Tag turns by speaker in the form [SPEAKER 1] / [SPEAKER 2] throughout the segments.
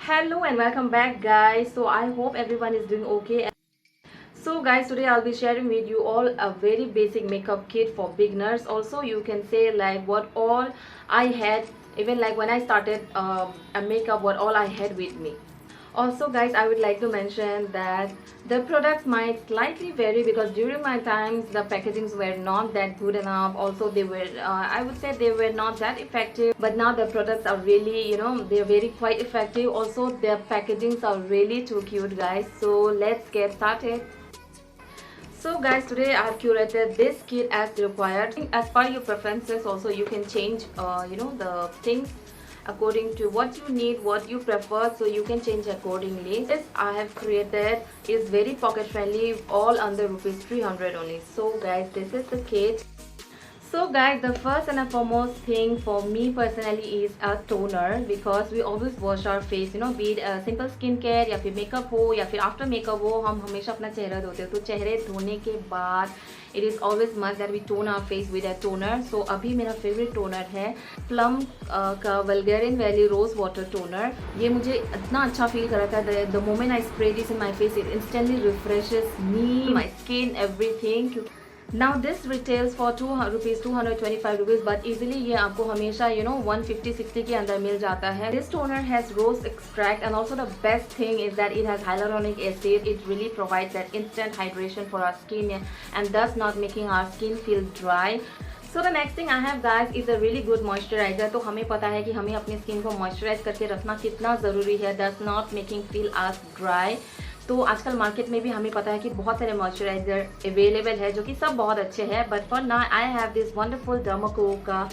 [SPEAKER 1] Hello and welcome back guys. So I hope everyone is doing okay. So guys, today I'll be sharing with you all a very basic makeup kit for beginners. Also you can say like what all I had, even like when I started a makeup, what all I had with me. Also guys, I would like to mention that the products might slightly vary because during my times the packagings were not that good enough. Also they were I would say they were not that effective, but now the products are really, they're very quite effective. Also their packagings are really too cute guys. So let's get started. So guys, today I have curated this kit as required. As per your preferences also you can change the things according to what you need, what you prefer, so you can change accordingly. This I have created is very pocket friendly, all under rupees 300 only. So guys, this is the kit. So guys, the first and the foremost thing for me personally is a toner, because we always wash our face, be it simple skin care या फिर makeup हो या फिर after makeup हो, हम हमेशा अपना चेहरा धोते हैं. तो चेहरे धोने के बाद it is always must that we tone our face with a toner. So अभी मेरा favorite toner है प्लम का वल्गेरिन वैली रोज वाटर टोनर. ये मुझे इतना अच्छा फील कर रहा था. The moment I spray this in my face, it instantly refreshes me, my skin, everything. Now this retails for rupees 225 rupees, but easily ये आपको हमेशा 150-60 के अंदर मिल जाता है. This toner has rose extract, and also the best thing is that it has hyaluronic acid. It really provides that instant hydration for our skin and thus not making our skin feel dry. So the next thing I have guys is a really good moisturizer. तो हमें पता है कि हमें अपनी skin को moisturise करके रखना कितना ज़रूरी है, thus not making feel us dry. तो आजकल मार्केट में भी हमें पता है कि बहुत सारे मॉइस्चराइजर अवेलेबल है जो कि सब बहुत अच्छे हैं. But for now I have this wonderful Dermaco का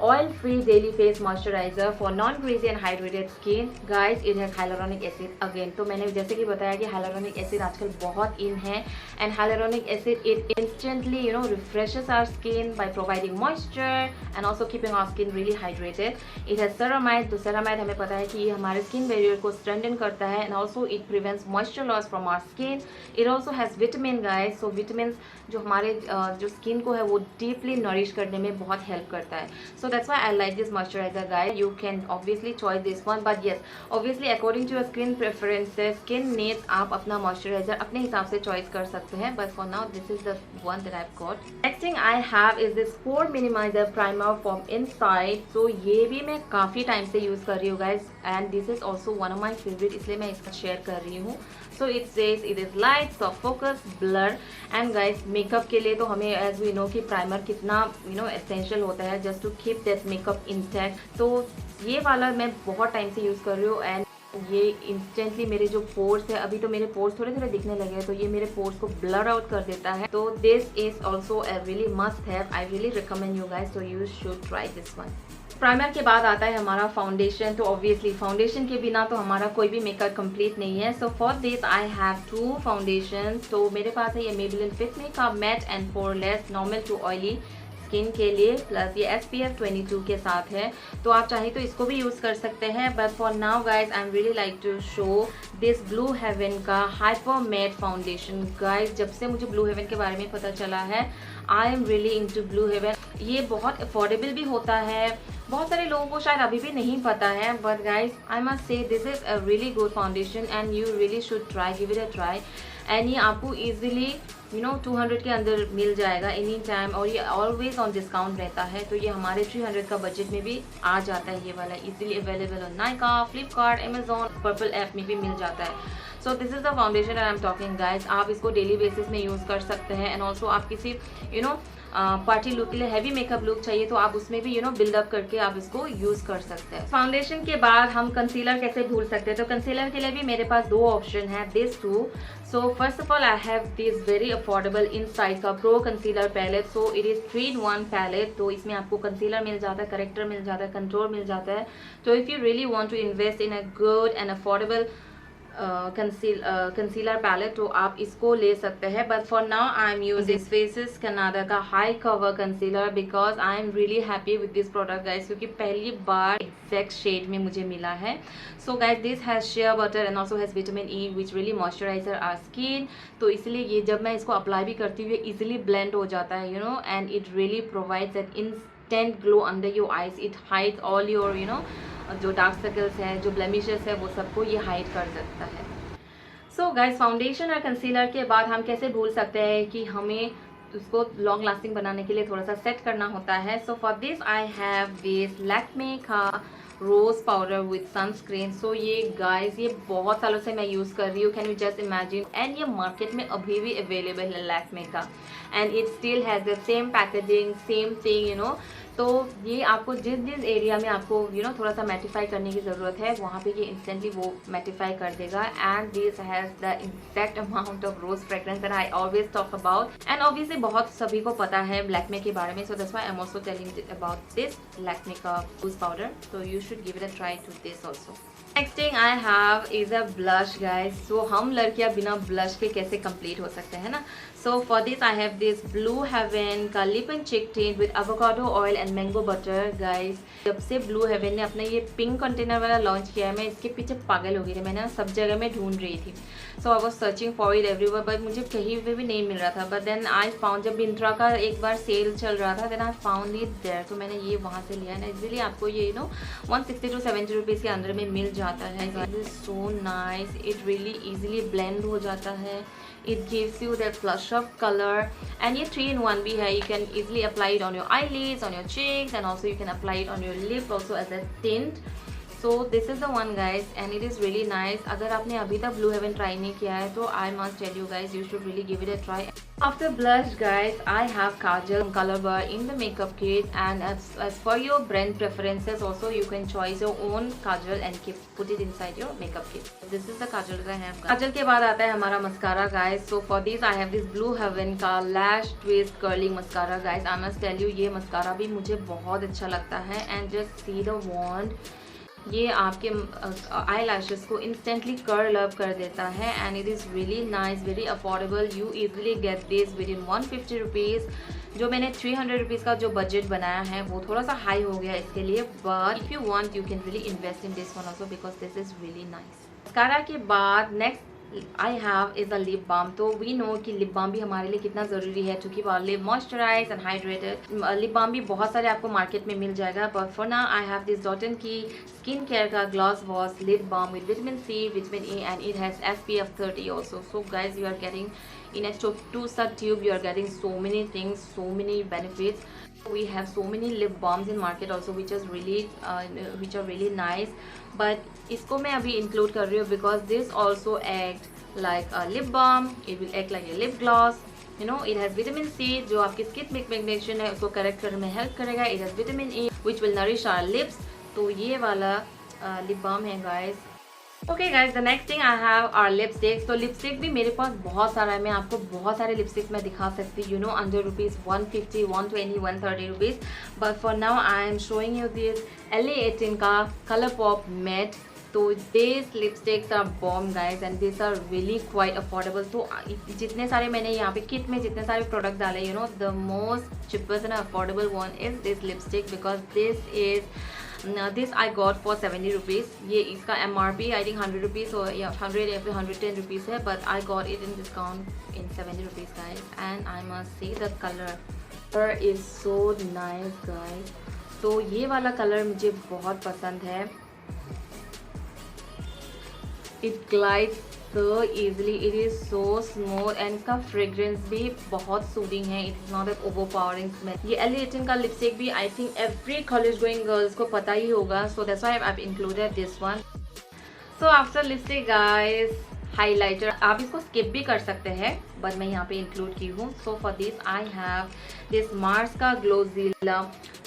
[SPEAKER 1] oil free daily face moisturizer for non greasy and hydrated skin. Guys, it has hyaluronic acid again. तो मैंने जैसे कि बताया कि hyaluronic acid आजकल बहुत in है, and hyaluronic acid it instantly refreshes our skin by providing moisture and also keeping our skin really hydrated. It has ceramide. तो ceramide हमें पता है कि ये हमारे skin barrier को strengthen करता है, and also it prevents moisture loss from our skin. It also has vitamin guys. So vitamins जो हमारे जो skin को है वो deeply nourish करने में बहुत help करता है. So that's why I like this moisturizer guys. You can obviously choose this one, but yes, obviously according to your skin preferences, skin needs, आप अपना moisturizer अपने हिसाब से choice कर सकते हैं. But for now this is the one that I've got. Next thing I have is this pore minimizer primer from Inside. So ये भी मैं काफ़ी टाइम से यूज़ कर रही हूँ guys, and this is also one of my favorite, इसलिए मैं इसका शेयर कर रही हूँ. So it says it is light, soft focus, blur, and guys makeup के लिए तो हमें as we know कि प्राइमर कितना essential होता है just to keep that makeup intact. तो ये वाला मैं बहुत टाइम से यूज़ कर रही हूँ, एंड ये इंस्टेंटली मेरे जो पोर्स है, अभी तो मेरे पोर्स थोड़े थोड़े दिखने लगे हैं, तो ये मेरे पोर्स को ब्लर आउट कर देता है. तो this is also a really must have. I really recommend you guys, so you should try this one. Primer के बाद आता है हमारा फाउंडेशन. तो ऑब्वियसली फाउंडेशन के बिना तो हमारा कोई भी मेकअप कंप्लीट नहीं है. So for this I have to foundation. तो मेरे पास है ये Maybelline Fit Me का matte and poreless normal to oily skin के लिए, प्लस ये SPF 22 के साथ है. तो आप चाहे तो इसको भी यूज़ कर सकते हैं. But for now guys I am really like to show this Blue Heaven का हाइपर मैट फाउंडेशन. गाइज जब से मुझे ब्लू हेवन के बारे में पता चला है, I am really into Blue Heaven. ये बहुत अफोर्डेबल भी होता है, बहुत सारे लोगों को शायद अभी भी नहीं पता है. But guys I must say this is a really good foundation and you really should try, give it a try. And ये आपको ईजिली 200 के अंदर मिल जाएगा एनी टाइम, और ये ऑलवेज ऑन डिस्काउंट रहता है. तो ये हमारे 300 का बजट में भी आ जाता है. ये वाला easily available on Nykaa, Flipkart, Amazon, purple app में भी मिल जाता है. So this is the foundation I am talking guys. आप इसको डेली बेसिस में यूज़ कर सकते हैं, एंड ऑल्सो आप किसी पार्टी लुक के लिए हैवी मेकअप लुक चाहिए तो आप उसमें भी बिल्डअप करके आप इसको यूज़ कर सकते हैं. फाउंडेशन के बाद हम कंसीलर कैसे भूल सकते हैं. तो कंसीलर के लिए भी मेरे पास दो ऑप्शन है, this two. So first of all I have this very affordable Insight का pro concealer palette. So it is 3-in-1 palette. तो इसमें आपको कंसीलर मिल जाता है, करेक्टर मिल जाता है, कंट्रोल मिल जाता है. तो if you really want to invest in a good and affordable concealer palette तो आप इसको ले सकते हैं. But for now I am using Faces Canada का high cover concealer, because I am really happy with this product guys, क्योंकि पहली बार एग्जैक्ट शेड में मुझे मिला है. So guys this has shea butter and also has vitamin E which really moisturiser our skin. तो इसलिए ये जब मैं इसको अप्लाई भी करती हूँ इजिली ब्लेंड हो जाता है and it really provides that instant glow under your eyes. It hides all your जो डार्क सर्कल्स है, जो ब्लेमिशेस है, वो सबको ये हाइड कर सकता है। सो गाइस, फाउंडेशन और कंसीलर के बाद हम कैसे भूल सकते हैं कि हमें उसको लॉन्ग लास्टिंग बनाने के लिए थोड़ा सा सेट करना होता है। So for this I have this Lakme का रोज पाउडर विथ सनस्क्रीन। सो ये गाइस, ये बहुत सालों से मैं यूज़ कर रही हूँ, can you just imagine. And ये मार्केट में अभी भी अवेलेबल है लैक्मे का, and it still has the same packaging, same thing, you know. तो ये आपको जिस जिस एरिया में आपको थोड़ा सा मैटिफाई करने की ज़रूरत है, वहाँ पे ये इंस्टेंटली वो मैटिफाई कर देगा। And this has the exact amount of rose fragrance that I always talk about. And obviously बहुत सभी को पता है लैक्मे के बारे में, so that's why I am also telling about this Lakme का rose powder. So you should give it a try to this also. Next thing I have is a blush guys. So हम लड़कियां बिना ब्लश के कैसे complete हो सकते हैं ना। So for this I have this Blue Heaven का lip and cheek tint with avocado oil and mango butter. Guys, जब से ब्लू हेवन ने अपना ये पिंक कंटेनर वाला लॉन्च किया है, मैं इसके पीछे पागल हो गई थी। मैंने सब जगह में ढूंढ रही थी। So I was searching for it everywhere, but मुझे कहीं पे भी नहीं मिल रहा था। बट देन आई फाउंड, जब मिंत्रा का एक बार सेल चल रहा था, then I found it there. तो मैंने ये वहाँ से लिया है ना। इजीली आपको ये 160 to 70 रुपीज़ के अंदर में मिल जाता है। It is so nice, it really easily blend हो जाता है। It gives you that flush of color, and ये 3-in-1 भी है। You can easily apply it on your eyelids, on your cheeks, and also you can apply it on your lip also as a tint. So this is the one guys, and it is really nice. अगर आपने अभी तक Blue Heaven try नहीं किया है तो I must tell you guys, you should really give it a try. After blush guys, I have Kajal Color Bar in the makeup kit, and as for your brand preferences also, you can choose your own Kajal and put it inside your makeup kit. This is the Kajal that I have. Kajal के बाद आता है हमारा mascara guys. So for this I have this Blue Heaven का Lash Twist Curling Mascara guys. I must tell you, ये mascara भी मुझे बहुत अच्छा लगता है, and just see the wand. ये आपके आई लैशेस को इंस्टेंटली कर्ल अप कर देता है, and it is really nice, very affordable. You easily get this with in 150 rupees. जो मैंने 300 रुपीज़ का जो बजट बनाया है वो थोड़ा सा हाई हो गया इसके लिए, but if you want you can really invest in this one also because this is really nice. Mascara के बाद next I have is a lip balm. तो वी नो कि लिप बाम भी हमारे लिए कितना ज़रूरी है to keep our lip moisturise and hydrated. Lip balm भी बहुत सारे आपको मार्केट में मिल जाएगा, but for now I have this डॉटन की स्किन केयर का gloss wash lip balm with vitamin C, vitamin A, and it has SPF 30 also. So guys, you are getting in a two-star tube, you are getting so many things, so many benefits. We have so many lip balms in market also which are really nice, but इसको मैं अभी include कर रही हूँ because this also act like a lip balm. It will act like a lip gloss. You know, it has vitamin C जो आपकी skin pigmentation है उसको करेक्ट करने में हेल्प करेगा. It has vitamin E which will nourish our lips. तो ये वाला लिप बाम है guys. Okay guys, the next thing I have are lipsticks. तो लिपस्टिक भी मेरे पास बहुत सारा है. मैं आपको बहुत सारे लिपस्टिक्स मैं दिखा सकती हूँ, under rupees 150, 120, 130 rupees. But for now I am showing you this LA18 का कलर पॉप मैट. तो this lipsticks are bomb guys, and this are really quite affordable. तो जितने सारे मैंने यहाँ पे किट में जितने सारे प्रोडक्ट डाले, you know, the most cheapest and affordable one is this lipstick because this I got for 70 rupees. ये इसका MRP आई थिंक 100 रुपीज़ या 100 या फिर 110 रुपीज़ है, but I got it in discount in 70 rupees guys. And I must say the colour is so nice guys. तो ये वाला colour मुझे बहुत पसंद है. It glides so easily, it is so smooth, and इसका fragrance भी बहुत सूदिंग है. It is not an overpowering smell. ये LA18 का लिपस्टिक भी I think every college going girls को पता ही होगा, so that's why I've included this one. So after lipstick guys, highlighter आप इसको स्किप भी कर सकते हैं, बट मैं यहाँ पे इंक्लूड की हूँ. सो for this I have this Mars का ग्लोजिला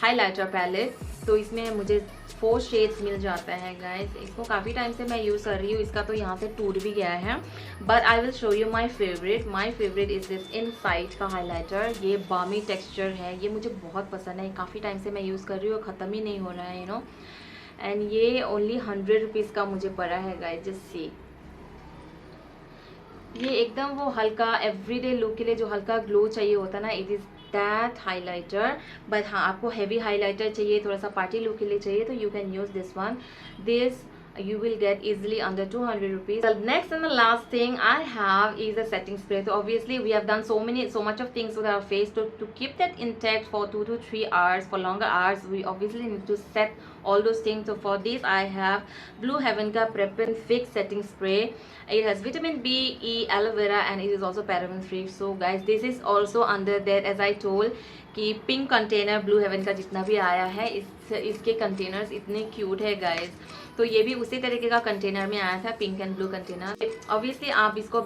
[SPEAKER 1] हाइलाइटर पैलेट. तो इसमें मुझे 4 शेड्स मिल जाता है गाइस. इसको काफ़ी टाइम से मैं यूज़ कर रही हूँ. इसका तो यहाँ से टूट भी गया है, but I will show you my favourite is this inside का हाइलाइटर. ये बामी टेक्सचर है, ये मुझे बहुत पसंद है. काफ़ी टाइम से मैं यूज़ कर रही हूँ, ख़त्म ही नहीं हो रहा है, यू नो. एंड ये ओनली 100 रुपीज़ का मुझे पड़ा है गाइस. जस्ट सी, ये एकदम वो हल्का एवरीडे लुक के लिए जो हल्का ग्लो चाहिए होता है ना, it is that highlighter. But हाँ, आपको हैवी हाइलाइटर चाहिए, थोड़ा सा पार्टी लुक के लिए चाहिए, तो you can use this one. This you will get easily under 200 rupees. The next and the last thing I have is a setting spray. So obviously we have done so much of things with our face to keep that intact for 2 to 3 hours, for longer hours we obviously need to set all those things. So for this I have Blue Heaven ka Prep and Fix setting spray. It has vitamin B, E, aloe vera, and it is also paraben free. So guys, this is also under that, as I told कि pink container blue Heaven का जितना भी आया है इसके containers इतने cute है guys. तो ये भी उसी तरीके का कंटेनर में आया था, pink and blue container. Obviously आप इसको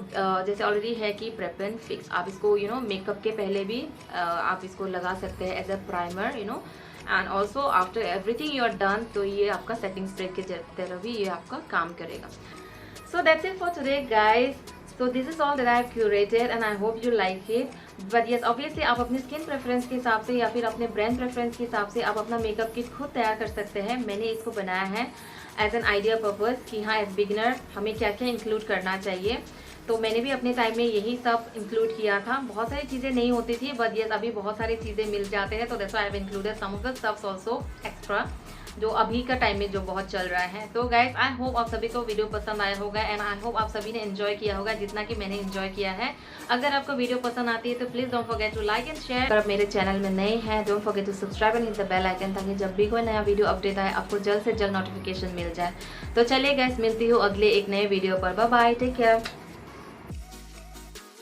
[SPEAKER 1] जैसे ऑलरेडी है कि प्रेप एंड फिक्स, आप इसको मेकअप के पहले भी आप इसको लगा सकते हैं as a primer and also after everything you are done. तो ये आपका सेटिंग स्प्रे के तरह भी ये आपका काम करेगा। So that's it for today guys. So this is all that I have curated and I hope you like it. But yes, obviously आप अपनी स्किन प्रेफरेंस के हिसाब से या फिर अपने ब्रांड प्रेफरेंस के हिसाब से आप अपना मेकअप किट खुद तैयार कर सकते हैं। मैंने इसको बनाया है एज एन आइडिया पर्पस कि हाँ एज बिगिनर हमें क्या क्या इंक्लूड करना चाहिए। तो मैंने भी अपने टाइम में यही सब इंक्लूड किया था। बहुत सारी चीज़ें नहीं होती थी, बट यस अभी बहुत सारी चीज़ें मिल जाते हैं। तो that's why I have included some of the stuffs also extra, जो अभी का टाइम में जो बहुत चल रहा है। तो गाइज आई होप आप सभी को वीडियो पसंद आया होगा एंड आई होप आप सभी ने एंजॉय किया होगा जितना कि मैंने एंजॉय किया है। अगर आपको वीडियो पसंद आती है तो please don't forget to like and share. अगर आप मेरे चैनल में नए हैं don't forget to subscribe and hit the bell icon, ताकि जब भी कोई नया वीडियो अपडेट आए आपको जल्द से जल्द नोटिफिकेशन मिल जाए। तो चलिए गाइज, मिलती हूँ अगले एक नए वीडियो पर। Bye bye, take care.